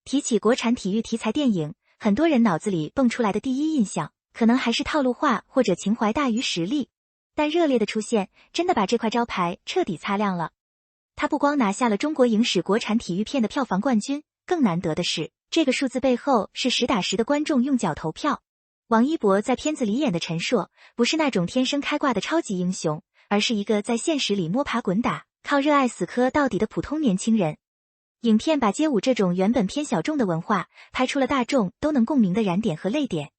提起国产体育题材电影，很多人脑子里蹦出来的第一印象，可能还是套路化或者情怀大于实力。但热烈的出现，真的把这块招牌彻底擦亮了。它不光拿下了中国影史国产体育片的票房冠军，更难得的是，这个数字背后是实打实的观众用脚投票。王一博在片子里演的陈硕，不是那种天生开挂的超级英雄，而是一个在现实里摸爬滚打，靠热爱死磕到底的普通年轻人。影片把街舞这种原本偏小众的文化，拍出了大众都能共鸣的燃点和泪点。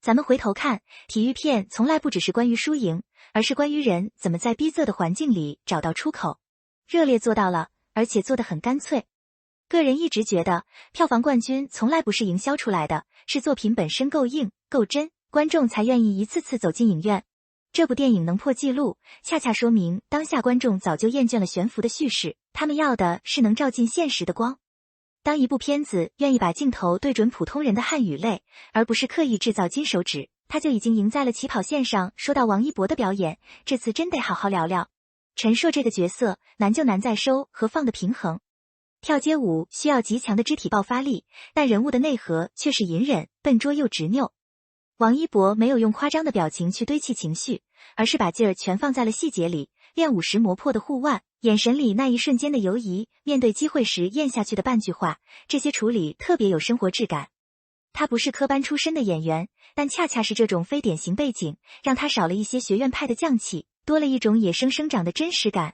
咱们回头看，体育片从来不只是关于输赢，而是关于人怎么在逼仄的环境里找到出口。热烈做到了，而且做得很干脆。个人一直觉得，票房冠军从来不是营销出来的，是作品本身够硬、够真，观众才愿意一次次走进影院。这部电影能破纪录，恰恰说明当下观众早就厌倦了悬浮的叙事，他们要的是能照进现实的光。当一部片子愿意把镜头对准普通人的汗与泪，而不是刻意制造金手指，他就已经赢在了起跑线上。说到王一博的表演，这次真得好好聊聊。陈硕这个角色难就难在收和放的平衡。跳街舞需要极强的肢体爆发力，但人物的内核却是隐忍、笨拙又执拗。王一博没有用夸张的表情去堆砌情绪，而是把劲儿全放在了细节里，练武时磨破的护腕，眼神里那一瞬间的犹疑，面对机会时咽下去的半句话，这些处理特别有生活质感。他不是科班出身的演员，但恰恰是这种非典型背景，让他少了一些学院派的匠气，多了一种野生生长的真实感。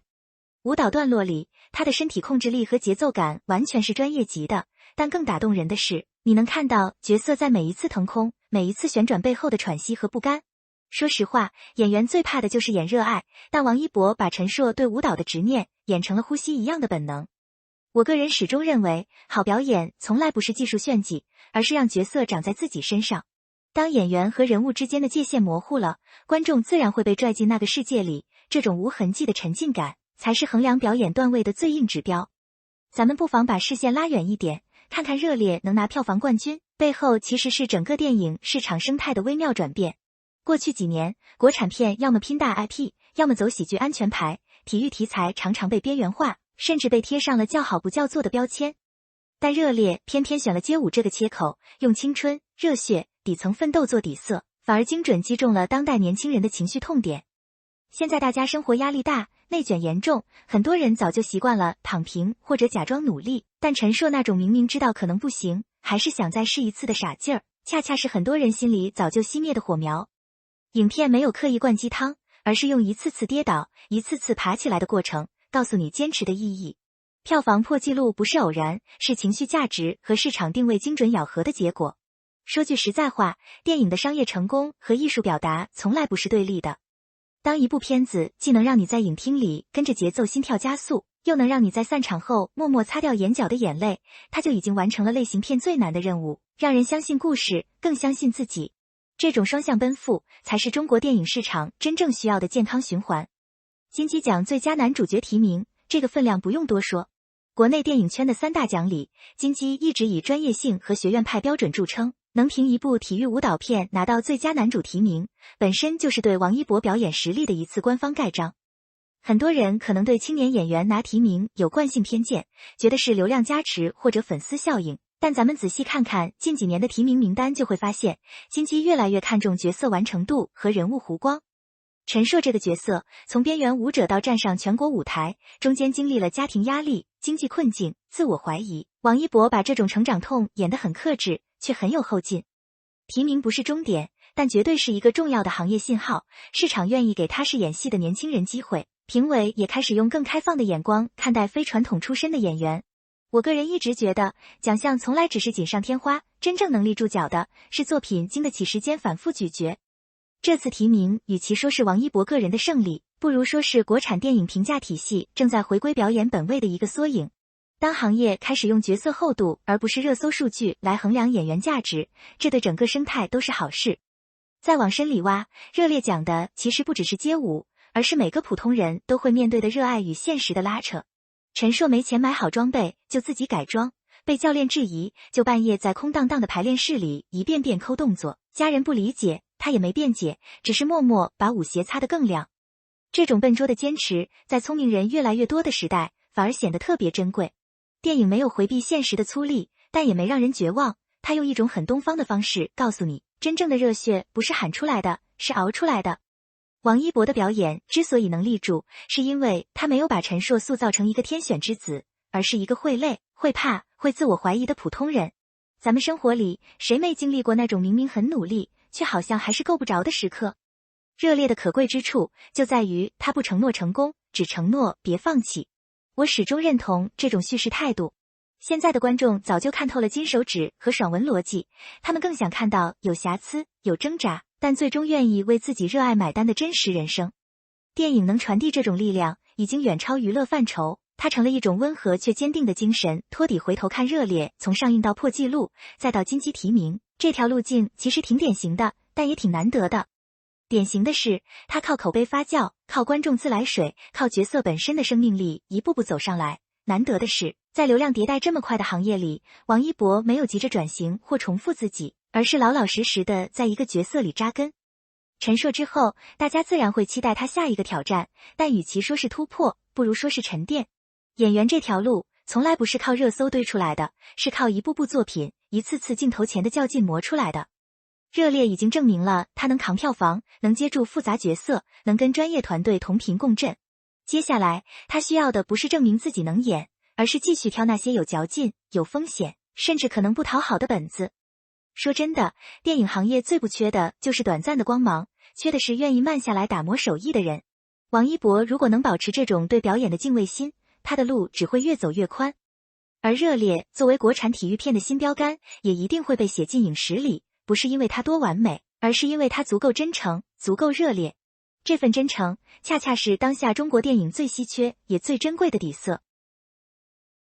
舞蹈段落里，他的身体控制力和节奏感完全是专业级的，但更打动人的是，你能看到角色在每一次腾空、每一次旋转背后的喘息和不甘。说实话，演员最怕的就是演热爱，但王一博把陈硕对舞蹈的执念演成了呼吸一样的本能。我个人始终认为，好表演从来不是技术炫技，而是让角色长在自己身上。当演员和人物之间的界限模糊了，观众自然会被拽进那个世界里，这种无痕迹的沉浸感才是衡量表演段位的最硬指标。咱们不妨把视线拉远一点，看看热烈能拿票房冠军，背后其实是整个电影市场生态的微妙转变。过去几年，国产片要么拼大 IP， 要么走喜剧安全牌，体育题材常常被边缘化，甚至被贴上了叫好不叫座的标签。但热烈偏偏选了街舞这个切口，用青春、热血、底层奋斗做底色，反而精准击中了当代年轻人的情绪痛点。现在大家生活压力大，内卷严重，很多人早就习惯了躺平或者假装努力，但陈硕那种明明知道可能不行，还是想再试一次的傻劲儿，恰恰是很多人心里早就熄灭的火苗。影片没有刻意灌鸡汤，而是用一次次跌倒、一次次爬起来的过程，告诉你坚持的意义。票房破纪录不是偶然，是情绪价值和市场定位精准咬合的结果。说句实在话，电影的商业成功和艺术表达从来不是对立的。当一部片子既能让你在影厅里跟着节奏心跳加速，又能让你在散场后默默擦掉眼角的眼泪，它就已经完成了类型片最难的任务，让人相信故事，更相信自己。这种双向奔赴，才是中国电影市场真正需要的健康循环。金鸡奖最佳男主角提名，这个分量不用多说。国内电影圈的三大奖里，金鸡一直以专业性和学院派标准著称，能凭一部体育舞蹈片拿到最佳男主提名，本身就是对王一博表演实力的一次官方盖章。很多人可能对青年演员拿提名有惯性偏见，觉得是流量加持或者粉丝效应。但咱们仔细看看近几年的提名名单，就会发现金鸡越来越看重角色完成度和人物弧光。陈硕这个角色从边缘舞者到站上全国舞台，中间经历了家庭压力、经济困境、自我怀疑。王一博把这种成长痛演得很克制，却很有后劲。提名不是终点，但绝对是一个重要的行业信号，市场愿意给踏实演戏的年轻人机会，评委也开始用更开放的眼光看待非传统出身的演员。我个人一直觉得，奖项从来只是锦上添花，真正能立住脚的是作品经得起时间反复咀嚼。这次提名与其说是王一博个人的胜利，不如说是国产电影评价体系正在回归表演本位的一个缩影。当行业开始用角色厚度而不是热搜数据来衡量演员价值，这对整个生态都是好事。再往深里挖，热烈讲的其实不只是街舞，而是每个普通人都会面对的热爱与现实的拉扯。陈硕没钱买好装备，就自己改装，被教练质疑，就半夜在空荡荡的排练室里一遍遍抠动作，家人不理解，他也没辩解，只是默默把舞鞋擦得更亮。这种笨拙的坚持，在聪明人越来越多的时代，反而显得特别珍贵。电影没有回避现实的粗粝，但也没让人绝望。他用一种很东方的方式告诉你，真正的热血不是喊出来的，是熬出来的。王一博的表演之所以能立住，是因为他没有把陈硕塑造成一个天选之子，而是一个会累、会怕、会自我怀疑的普通人。咱们生活里谁没经历过那种明明很努力，却好像还是够不着的时刻？热烈的可贵之处就在于他不承诺成功，只承诺别放弃。我始终认同这种叙事态度。现在的观众早就看透了金手指和爽文逻辑，他们更想看到有瑕疵、有挣扎，但最终愿意为自己热爱买单的真实人生。电影能传递这种力量，已经远超娱乐范畴，它成了一种温和却坚定的精神。托底回头看热烈，从上映到破纪录，再到金鸡提名，这条路径其实挺典型的，但也挺难得的。典型的是，他靠口碑发酵，靠观众自来水，靠角色本身的生命力一步步走上来。难得的是，在流量迭代这么快的行业里，王一博没有急着转型或重复自己，而是老老实实的在一个角色里扎根。陈硕之后，大家自然会期待他下一个挑战，但与其说是突破，不如说是沉淀。演员这条路从来不是靠热搜堆出来的，是靠一部部作品、一次次镜头前的较劲磨出来的。热烈已经证明了他能扛票房，能接住复杂角色，能跟专业团队同频共振。接下来，他需要的不是证明自己能演，而是继续挑那些有嚼劲、有风险，甚至可能不讨好的本子。说真的，电影行业最不缺的就是短暂的光芒，缺的是愿意慢下来打磨手艺的人。王一博如果能保持这种对表演的敬畏心，他的路只会越走越宽。而热烈作为国产体育片的新标杆，也一定会被写进影史里，不是因为它多完美，而是因为它足够真诚，足够热烈。这份真诚，恰恰是当下中国电影最稀缺也最珍贵的底色。